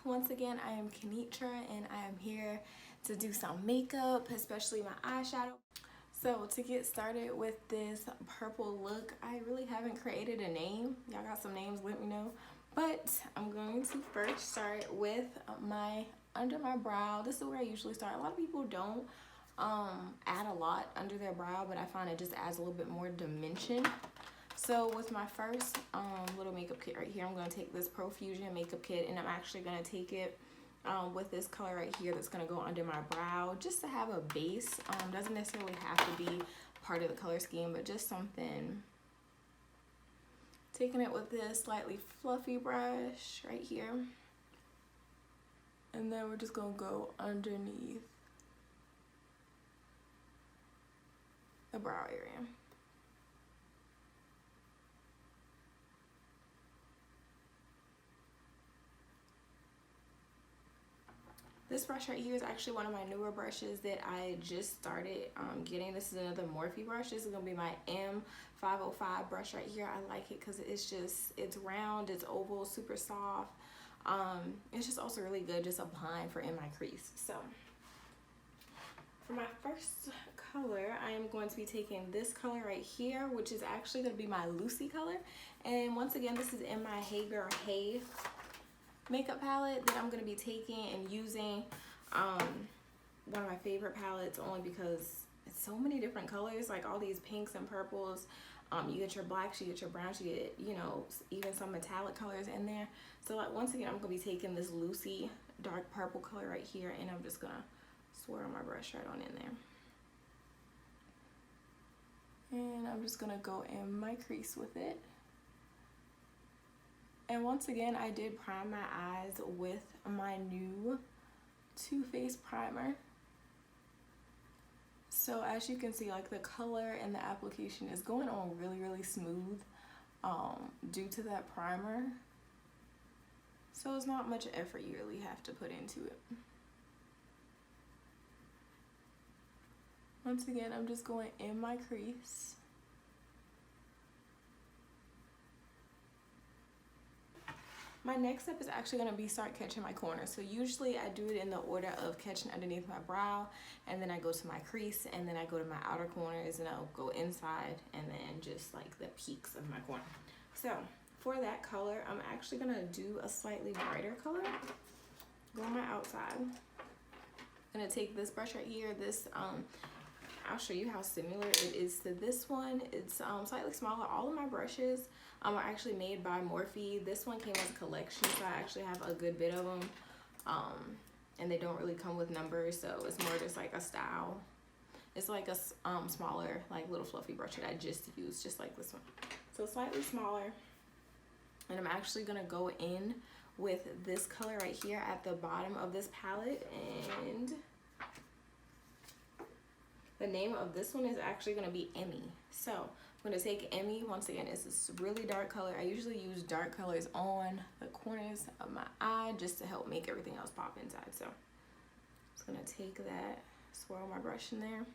once again, I am Kenitra and I am here to do some makeup, especially my eyeshadow. So to get started with this purple look, I really haven't created a name. Y'all got some names, let me know. But I'm going to first start with my under my brow. This is where I usually start. A lot of people don't add a lot under their brow, but I find it just adds a little bit more dimension. So with my first little makeup kit right here, I'm going to take this Profusion makeup kit, and I'm actually going to take it with this color right here that's going to go under my brow just to have a base. Doesn't necessarily have to be part of the color scheme, but just something. Taking it with this slightly fluffy brush right here, and then we're just going to go underneath the brow area. This brush right here is actually one of my newer brushes that I just started getting. This is another Morphe brush. This is going to be my M505 brush right here. I like it because it's round, it's oval, super soft. It's just also really good just applying for in my crease. So for my first color, I am going to be taking this color right here, which is actually going to be my Lucy color. And once again, this is in my Hey Girl Hey makeup palette that I'm going to be taking and using. One of my favorite palettes, only because it's so many different colors, like all these pinks and purples. You get your blacks, you get your browns, you get, you know, even some metallic colors in there. So like, once again, I'm going to be taking this Lucy dark purple color right here, and I'm just going to swirl my brush right on in there. And I'm just going to go in my crease with it. And once again, I did prime my eyes with my new Too Faced primer. So as you can see, like the color and the application is going on really, really smooth due to that primer. So it's not much effort you really have to put into it. Once again, I'm just going in my crease. My next step is actually going to be start catching my corners. So usually I do it in the order of catching underneath my brow, and then I go to my crease, and then I go to my outer corners, and I'll go inside, and then just like the peaks of my corner. So for that color, I'm actually going to do a slightly brighter color. Go on my outside. I'm going to take this brush right here. This I'll show you how similar it is to this one. It's slightly smaller. All of my brushes are actually made by Morphe. This one came as a collection, so I actually have a good bit of them. And they don't really come with numbers, so it's more just like a style. It's like a smaller, like little fluffy brush that I just used, just like this one. So slightly smaller. And I'm actually gonna go in with this color right here at the bottom of this palette, and the name of this one is actually going to be Emmy. So I'm going to take Emmy. Once again, it's this really dark color. I usually use dark colors on the corners of my eye just to help make everything else pop inside. So I'm just going to take that, swirl my brush in there.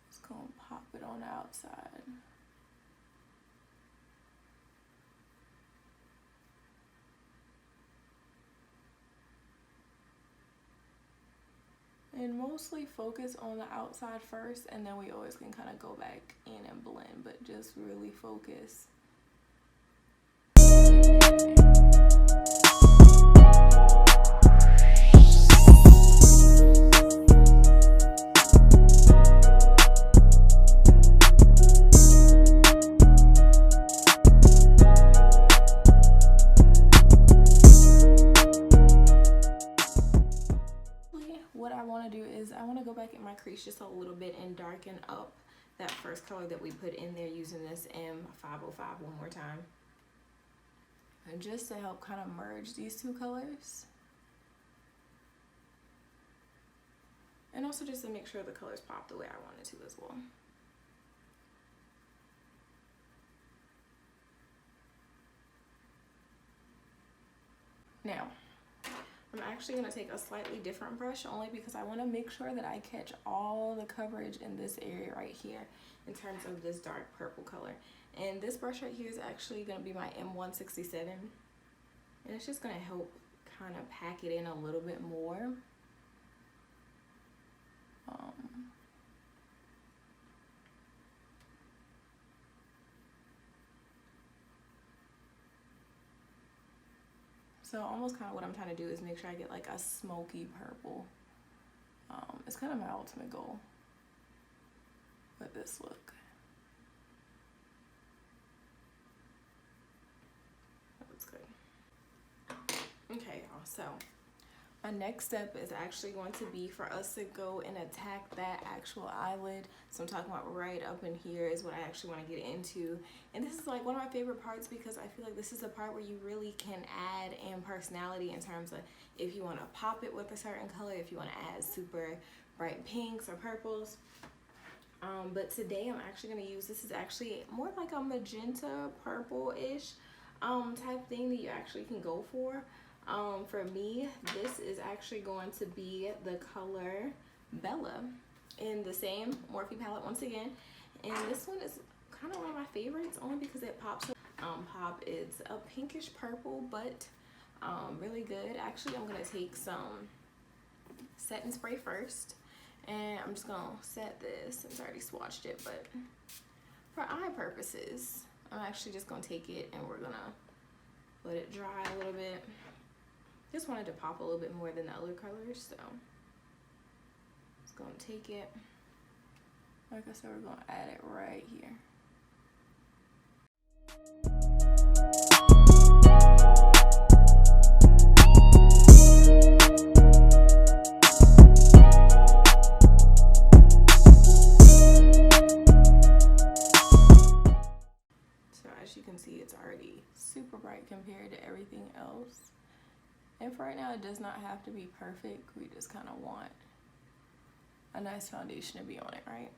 Just going to pop it on the outside. And mostly focus on the outside first, and then we always can kind of go back in and blend, but just really focus. What I want to do is I want to go back in my crease just a little bit and darken up that first color that we put in there using this M505 one more time. And just to help kind of merge these two colors. And also just to make sure the colors pop the way I wanted to as well. Now, I'm actually going to take a slightly different brush only because I want to make sure that I catch all the coverage in this area right here in terms of this dark purple color. And this brush right here is actually going to be my M167. And it's just going to help kind of pack it in a little bit more. So almost kind of what I'm trying to do is make sure I get like a smoky purple. It's kind of my ultimate goal with this look. That looks good. Okay, y'all, so my next step is actually going to be for us to go and attack that actual eyelid. So I'm talking about right up in here is what I actually want to get into. And this is like one of my favorite parts because I feel like this is the part where you really can add in personality in terms of if you want to pop it with a certain color, if you want to add super bright pinks or purples. But today I'm actually going to use, this is actually more like a magenta purple-ish type thing that you actually can go for. For me, this is actually going to be the color Bella in the same Morphe palette once again. And this one is kind of one of my favorites only because it pops up. It's a pinkish purple, but really good. Actually, I'm going to take some setting spray first. And I'm just going to set this, since I already swatched it, but for eye purposes, I'm actually just going to take it and we're going to let it dry a little bit. Just wanted to pop a little bit more than the other colors, so just gonna take it. Like I said, we're gonna add it right here. So as you can see, it's already super bright compared to everything else. And for right now, it does not have to be perfect. We just kind of want a nice foundation to be on it, right?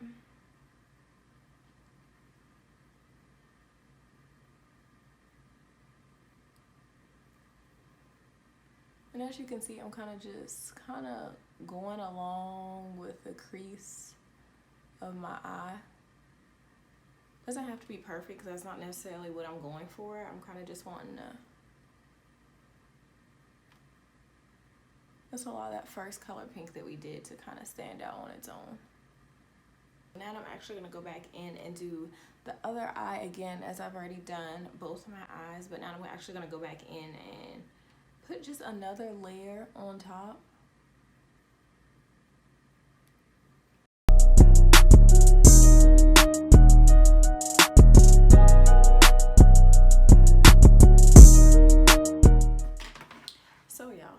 And as you can see, I'm kind of going along with the crease of my eye. Doesn't have to be perfect because that's not necessarily what I'm going for. I'm kind of just wanting to. That's a lot of that first color pink that we did to kind of stand out on its own. Now I'm actually going to go back in and do the other eye again, as I've already done both of my eyes, but now I'm actually going to go back in and put just another layer on top.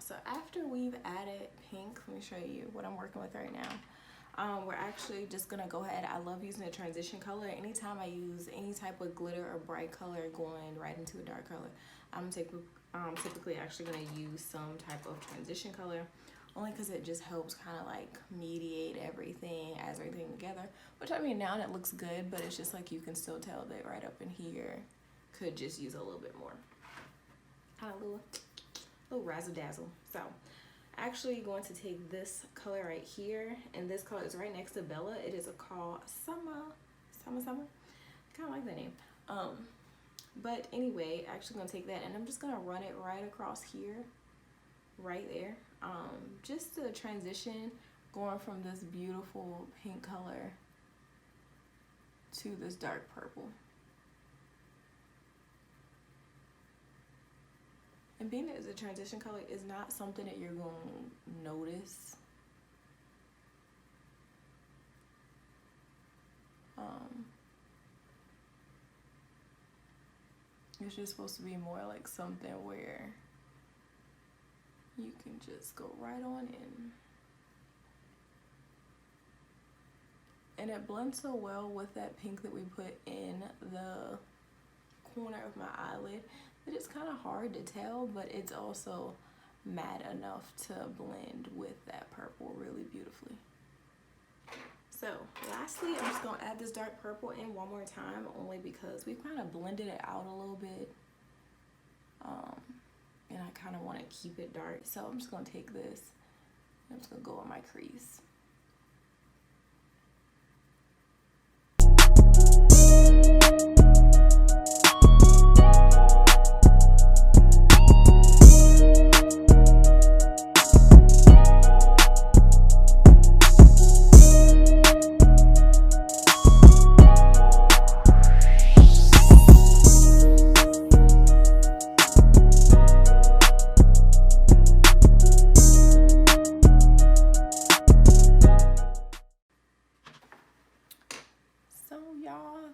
So after we've added pink, let me show you what I'm working with right now. We're actually just gonna go ahead. I love using a transition color. Anytime I use any type of glitter or bright color going right into a dark color, I'm typically actually gonna use some type of transition color, only because it just helps kind of like mediate everything, adds everything together. Which I mean, now it looks good, but it's just like you can still tell that right up in here could just use a little bit more. Kind of little razzle dazzle. So actually going to take this color right here, and this color is right next to Bella. It is called Summer. I kind of like that name. But anyway, actually gonna take that and I'm just gonna run it right across here, right there, just to transition going from this beautiful pink color to this dark purple. And being that it's a transition color is not something that you're going to notice. It's just supposed to be more like something where you can just go right on in. And it blends so well with that pink that we put in the corner of my eyelid that it's kind of hard to tell, but it's also matte enough to blend with that purple really beautifully. So lastly, I'm just gonna add this dark purple in one more time, only because we've kind of blended it out a little bit. and I kind of want to keep it dark. So I'm just going to take this, I'm just going to go on my crease.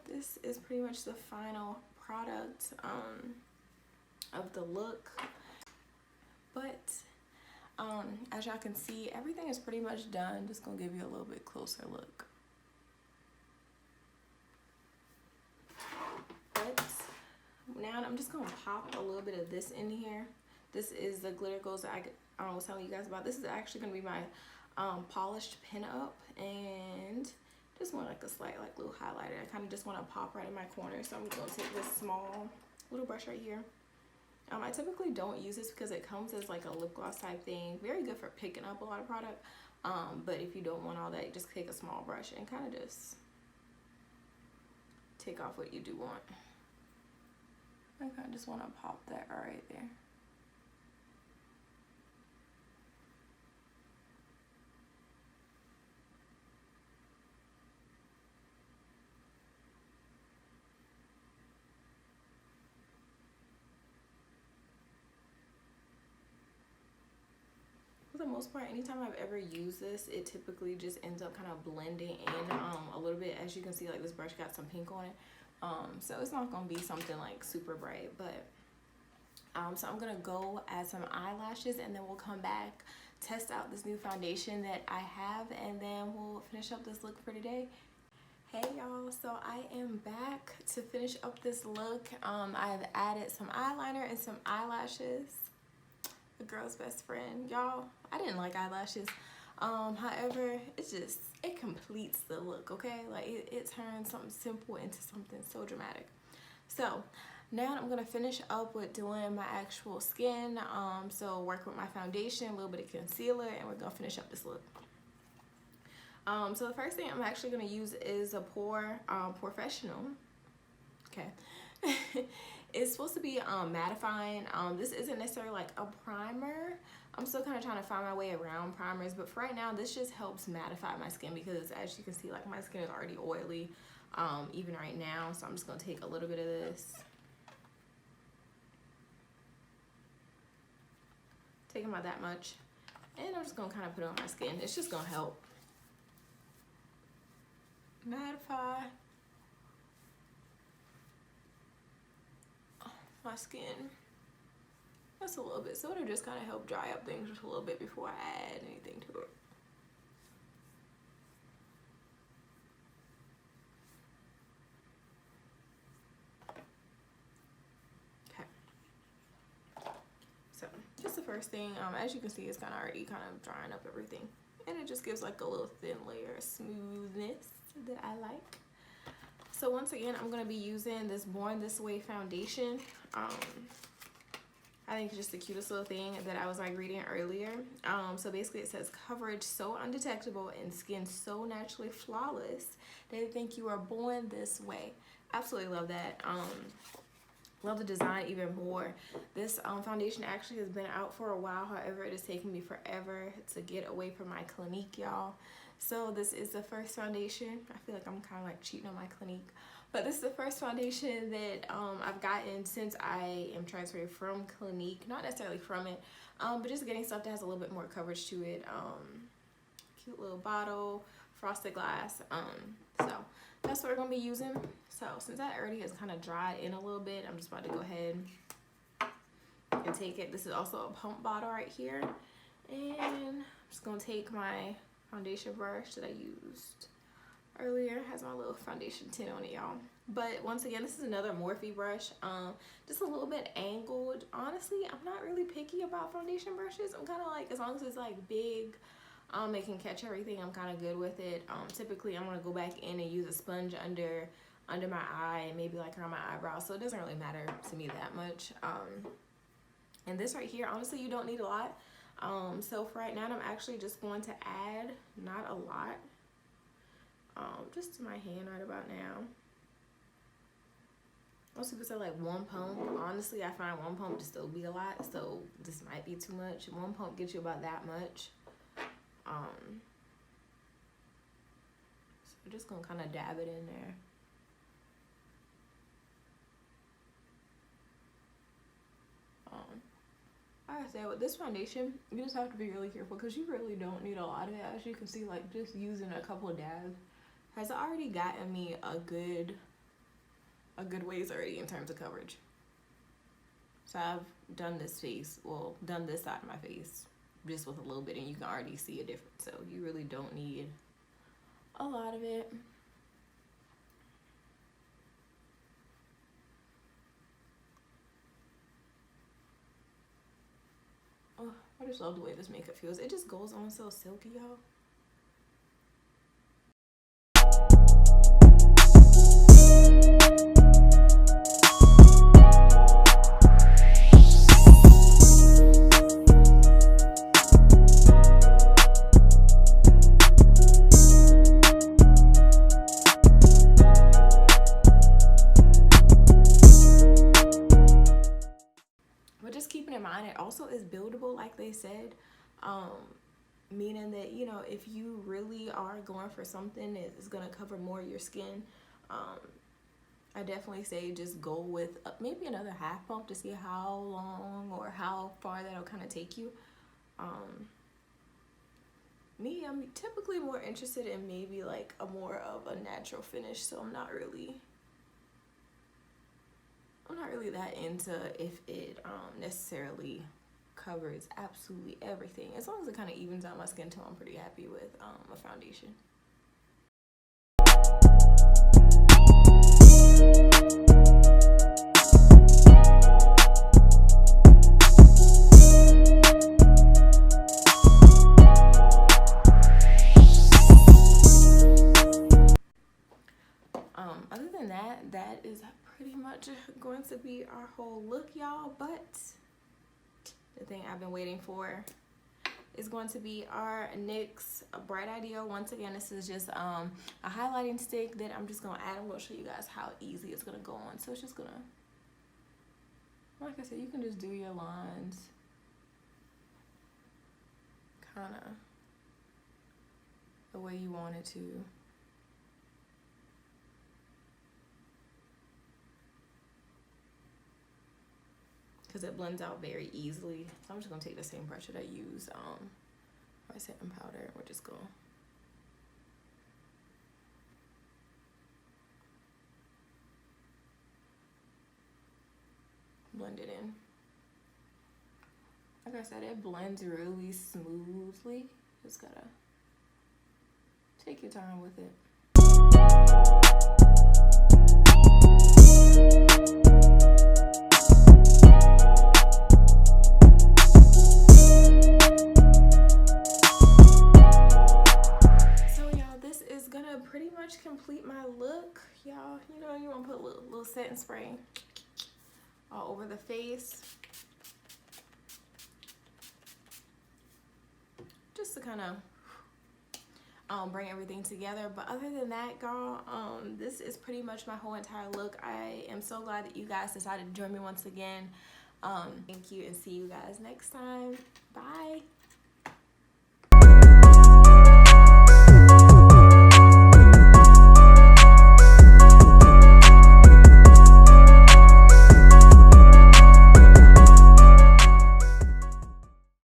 This is pretty much the final product of the look, but as y'all can see, everything is pretty much done. Just gonna give you a little bit closer look. But now I'm just gonna pop a little bit of this in here. This is the glitter goals that I was telling you guys about. This is actually gonna be my polished pin up, and just want like a slight like little highlighter. I kind of just want to pop right in my corner, so I'm going to take this small little brush right here. I typically don't use this because it comes as like a lip gloss type thing. Very good for picking up a lot of product, but if you don't want all that, just take a small brush and kind of just take off what you do want. I kind of just want to pop that right there. For the most part, anytime I've ever used this, it typically just ends up kind of blending in a little bit. As you can see, like this brush got some pink on it, so it's not gonna be something like super bright, but so I'm gonna go add some eyelashes, and then we'll come back, test out this new foundation that I have, and then we'll finish up this look for today. Hey y'all, so I am back to finish up this look. I've added some eyeliner and some eyelashes. The girl's best friend, y'all. I didn't like eyelashes, however, it completes the look, okay? Like it turns something simple into something so dramatic. So now I'm gonna finish up with doing my actual skin, so work with my foundation, a little bit of concealer, and we're gonna finish up this look. So the first thing I'm actually gonna use is a Professional. Okay. It's supposed to be mattifying. This isn't necessarily like a primer. I'm still kind of trying to find my way around primers, but for right now, this just helps mattify my skin because, as you can see, like my skin is already oily, even right now. So I'm just gonna take a little bit of this, taking about that much, and I'm just gonna kind of put it on my skin. It's just gonna help mattify my skin just a little bit, so it'll just kind of help dry up things just a little bit before I add anything to it. Okay, so just the first thing, as you can see, it's kind of already kind of drying up everything, and it just gives like a little thin layer of smoothness that I like. So once again, I'm going to be using this Born This Way foundation. I think it's just the cutest little thing that I was like reading earlier. So basically it says coverage so undetectable and skin so naturally flawless they think you are born this way. Absolutely love that. Love the design even more. This foundation actually has been out for a while. However, it has taken me forever to get away from my Clinique, y'all. So this is the first foundation. I feel like I'm kind of like cheating on my Clinique. But this is the first foundation that I've gotten since I am transferring from Clinique. Not necessarily from it, but just getting stuff that has a little bit more coverage to it. Cute little bottle, frosted glass. So that's what we're going to be using. So since that already has kind of dried in a little bit, I'm just about to go ahead and take it. This is also a pump bottle right here. And I'm just going to take my foundation brush that I used earlier. It has my little foundation tint on it, y'all. But once again, this is another Morphe brush, just a little bit angled. Honestly, I'm not really picky about foundation brushes. I'm kind of like, as long as it's like big, it can catch everything, I'm kind of good with it. Typically I'm going to go back in and use a sponge under my eye and maybe like around my eyebrows, so it doesn't really matter to me that much. And this right here, honestly, you don't need a lot. So for right now, I'm actually just going to add, not a lot, just to my hand right about now. Most people say like 1 pump. Honestly, I find 1 pump to still be a lot, so this might be too much. 1 pump gets you about that much. So we're just gonna kind of dab it in there. Like I said, with this foundation, you just have to be really careful because you really don't need a lot of it. As you can see, like just using a couple of dabs has already gotten me a good ways already in terms of coverage. So I've done this face, well, done this side of my face just with a little bit, and you can already see a difference. So you really don't need a lot of it. Oh, I just love the way this makeup feels. It just goes on so silky, y'all. It also is buildable, like they said, meaning that, you know, if you really are going for something that is going to cover more of your skin, I definitely say just go with maybe another half pump to see how long or how far that'll kind of take you. Me, I'm typically more interested in maybe like a more of a natural finish, so I'm not really that into if it necessarily covers absolutely everything. As long as it kind of evens out my skin tone, I'm pretty happy with a foundation. Other than that, that is pretty much going to be our whole look, y'all. But the thing I've been waiting for is going to be our NYX Bright Idea. Once again, this is just a highlighting stick that I'm just gonna add. I'm gonna show you guys how easy it's gonna go on. So it's just gonna, like I said, you can just do your lines kind of the way you want it to. Because it blends out very easily. So I'm just gonna take the same brush that I use for setting powder. We're just gonna blend it in. Like I said, it blends really smoothly. Just gotta take your time with it. Pretty much complete my look, y'all. You know, you want to put a little setting spray all over the face, just to kind of bring everything together. But other than that, girl, this is pretty much my whole entire look. I am so glad that you guys decided to join me once again. Thank you, and see you guys next time. Bye.